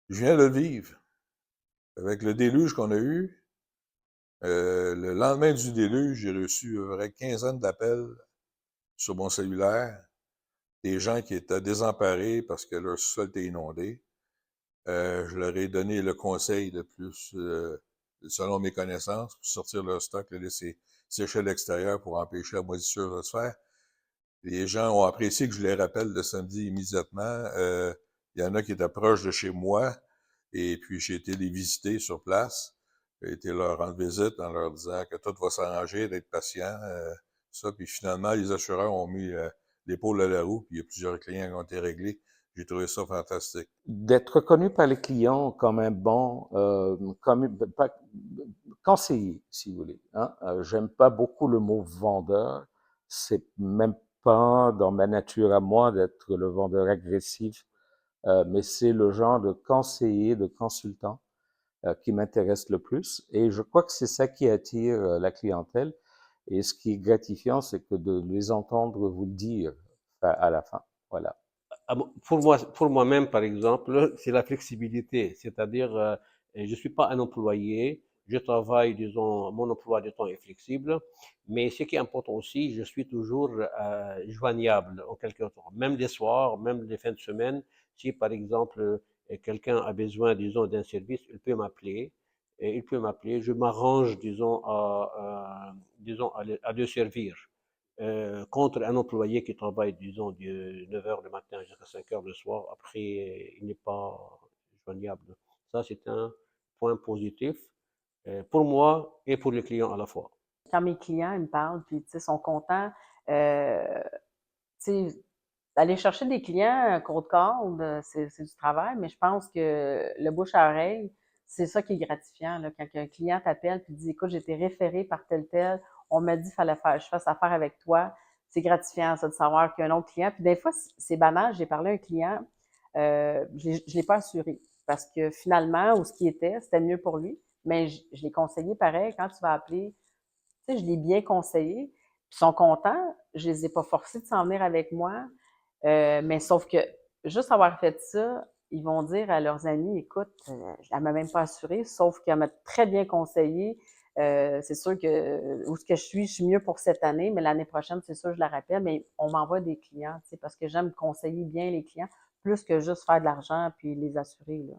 Je viens de le vivre. Avec le déluge qu'on a eu, le lendemain du déluge, j'ai reçu une quinzaine d'appels sur mon cellulaire, des gens qui étaient désemparés parce que leur sol était inondé. Je leur ai donné le conseil le plus, selon mes connaissances, pour sortir leur stock, le laisser sécher à l'extérieur pour empêcher la moisissure de se faire. Les gens ont apprécié que je les rappelle le samedi immédiatement. Il y en a qui étaient proches de chez moi, et puis j'ai été les visiter sur place. J'ai été leur rendre visite en leur disant que tout va s'arranger, d'être patient, ça. Puis finalement, les assureurs ont mis l'épaule à la roue, puis il y a plusieurs clients qui ont été réglés. J'ai trouvé ça fantastique. D'être reconnu par les clients comme un bon pas, conseiller, si vous voulez. Hein? J'aime pas beaucoup le mot vendeur. C'est même pas dans ma nature à moi d'être le vendeur agressif, mais c'est le genre de conseiller, de consultant qui m'intéresse le plus. Et je crois que c'est ça qui attire la clientèle. Et ce qui est gratifiant, c'est que de les entendre vous le dire à la fin. Voilà. Ah bon, pour moi-même, par exemple, c'est la flexibilité. C'est-à-dire, je suis pas un employé, je travaille, disons, mon emploi du temps est flexible, mais ce qui est important aussi, je suis toujours joignable en quelque sorte. Même les soirs, même les fins de semaine, si par exemple quelqu'un a besoin, disons, d'un service, il peut m'appeler. Et il peut m'appeler, je m'arrange, disons, disons, à le servir contre un employé qui travaille, disons, de 9 heures le matin jusqu'à 5 heures le soir, après, il n'est pas joignable. Ça, c'est un point positif pour moi et pour les clients à la fois. Quand mes clients ils me parlent, puis tu sais, sont contents, euh, tu sais, aller chercher des clients cold call, c'est du travail, mais je pense que le bouche à oreille, c'est ça qui est gratifiant, là, quand un client t'appelle puis dit, écoute, j'ai été référé par tel, on m'a dit qu'il fallait faire, je fasse affaire avec toi. C'est gratifiant, ça, de savoir qu'il y a un autre client. Puis des fois, c'est banal. J'ai parlé à un client, je l'ai pas assuré parce que finalement, où ce qui était, c'était mieux pour lui. Mais je l'ai conseillé pareil. Quand tu vas appeler, tu sais, je l'ai bien conseillé. Puis ils sont contents. Je les ai pas forcés de s'en venir avec moi. Mais sauf que juste avoir fait ça, ils vont dire à leurs amis, écoute, elle m'a même pas assuré, sauf qu'elle m'a très bien conseillé. C'est sûr que où ce que je suis mieux pour cette année, mais l'année prochaine, c'est sûr, je la rappelle, mais on m'envoie des clients, tu sais, parce que j'aime conseiller bien les clients, plus que juste faire de l'argent puis les assurer, là.